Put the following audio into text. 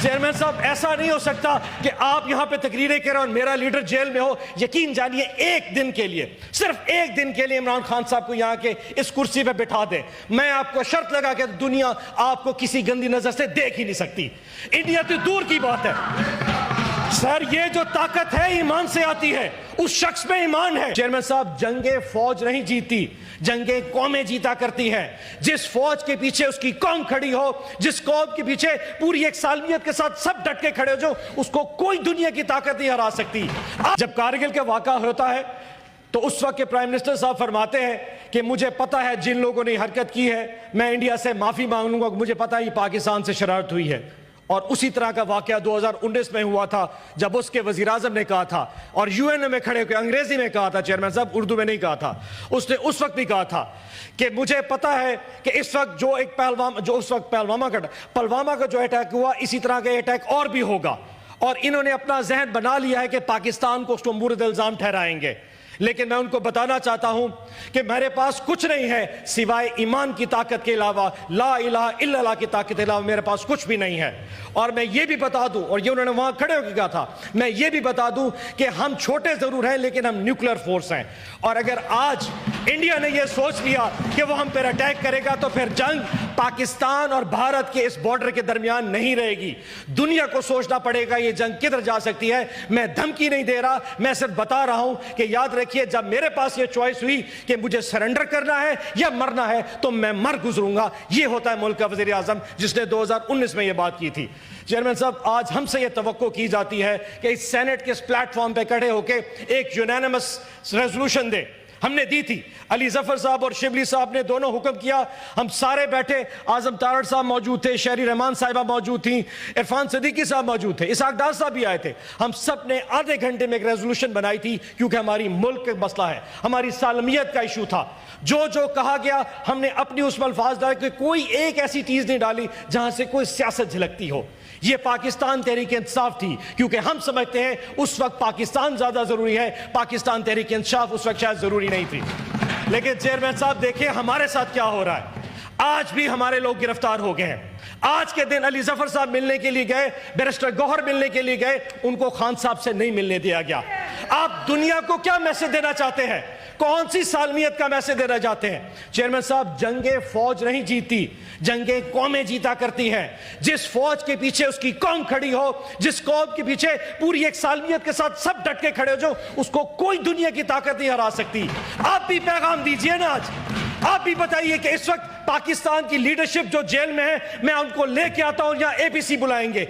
Chairman صاحب ایسا نہیں ہو سکتا کہ آپ یہاں پہ تقریریں کریں اور میرا لیڈر جیل میں ہو. یقین جانیے ایک دن کے لیے, صرف ایک دن کے لیے عمران خان صاحب کو یہاں کے اس کرسی پہ بٹھا دیں, میں آپ کو شرط لگا کہ دنیا آپ کو کسی گندی نظر سے دیکھ ہی نہیں سکتی. انڈیا تو دور کی بات ہے سر, یہ جو طاقت ہے ایمان سے آتی ہے, اس شخص میں ایمان ہے. چیئرمین صاحب جنگیں فوج نہیں جیتی, جنگیں قومیں جیتا کرتی ہیں. جس فوج کے پیچھے اس کی قوم کھڑی ہو, جس قوم کے پیچھے پوری ایک سالمیت کے ساتھ سب ڈٹ کے کھڑے ہو, جو اس کو کوئی دنیا کی طاقت نہیں ہرا سکتی. جب کارگل کا واقعہ ہوتا ہے تو اس وقت کے پرائم منسٹر صاحب فرماتے ہیں کہ مجھے پتا ہے جن لوگوں نے حرکت کی ہے, میں انڈیا سے معافی مانگوں گا, مجھے پتا ہے یہ پاکستان سے شرارت ہوئی ہے. اور اسی طرح کا واقعہ 2019 میں ہوا تھا جب اس کے وزیر اعظم نے کہا تھا, اور یو این اے میں کھڑے ہو کے انگریزی میں کہا تھا, چیئرمین صاحب اردو میں نہیں کہا تھا, اس نے اس وقت بھی کہا تھا کہ مجھے پتا ہے کہ اس وقت جو ایک پلوامہ کا جو اٹیک ہوا, اسی طرح کا اٹیک اور بھی ہوگا, اور انہوں نے اپنا ذہن بنا لیا ہے کہ پاکستان کو اس کو مورد الزام ٹھہرائیں گے. لیکن میں ان کو بتانا چاہتا ہوں کہ میرے پاس کچھ نہیں ہے سوائے ایمان کی طاقت کے علاوہ, لا الہ الا اللہ کی طاقت کے علاوہ میرے پاس کچھ بھی نہیں ہے. اور میں یہ بھی بتا دوں, اور یہ انہوں نے وہاں کھڑے ہو کے کہا تھا, میں یہ بھی بتا دوں کہ ہم چھوٹے ضرور ہیں لیکن ہم نیوکلیر فورس ہیں, اور اگر آج انڈیا نے یہ سوچ لیا کہ وہ ہم پر اٹیک کرے گا تو پھر جنگ پاکستان اور بھارت کے اس بارڈر کے درمیان نہیں رہے گی. دنیا کو سوچنا پڑے گا یہ جنگ کدھر جا سکتی ہے. میں دھمکی نہیں دے رہا, میں صرف بتا رہا ہوں کہ یاد رکھیے جب میرے پاس یہ چوائس ہوئی کہ مجھے سرنڈر کرنا ہے یا مرنا ہے تو میں مر گزروں گا. یہ ہوتا ہے ملک کا وزیر اعظم جس نے 2019 میں یہ بات کی تھی. چیئرمین صاحب آج ہم سے یہ توقع کی جاتی ہے کہ اس سینٹ کے اس پلیٹ فارم پہ کھڑے ہو کے ایک یونینمس ریزولوشن دے. ہم نے دی تھی, علی ظفر صاحب اور شبلی صاحب نے دونوں حکم کیا, ہم سارے بیٹھے, اعظم تارڑ صاحب موجود تھے, شہری رحمان صاحبہ موجود تھیں, عرفان صدیقی صاحب موجود تھے, اسحاق ڈار صاحب بھی آئے تھے. ہم سب نے آدھے گھنٹے میں ایک ریزولوشن بنائی تھی کیونکہ ہماری ملک کا مسئلہ ہے, ہماری سالمیت کا ایشو تھا. جو کہا گیا ہم نے اپنی اس میں الفاظ ڈالے کہ کوئی ایک ایسی چیز نہیں ڈالی جہاں سے کوئی سیاست جھلکتی ہو. یہ پاکستان تحریک انصاف تھی کیونکہ ہم سمجھتے ہیں اس وقت پاکستان زیادہ ضروری ہے, پاکستان تحریک انصاف اس وقت شاید ضروری نہیں تھی. لیکن چیئرمین صاحب دیکھیں ہمارے ساتھ کیا ہو رہا ہے. آج بھی ہمارے لوگ گرفتار ہو گئے ہیں. آج کے دن علی ظفر صاحب ملنے کے لیے گئے, بیرسٹر گوہر ملنے کے لیے گئے, ان کو خان صاحب سے نہیں ملنے دیا گیا. آپ دنیا کو کیا میسج دینا چاہتے ہیں, کون سی سالمیت کا میسج دینا چاہتے ہیں؟ چیئرمین صاحب جنگیں فوج نہیں جیتی, جنگیں قومیں جیتا کرتی ہیں. جس فوج کے پیچھے اس کی قوم کھڑی ہو, جس قوم کے پیچھے پوری ایک سالمیت کے ساتھ سب ڈٹ کے کھڑے ہو, جو اس کو کوئی دنیا کی طاقت نہیں ہرا سکتی. آپ بھی پیغام دیجئے نا, آج آپ بھی بتائیے کہ اس وقت پاکستان کی لیڈرشپ جو جیل میں ہے, میں ان کو لے کے آتا ہوں, یہاں اے پی سی بلائیں گے,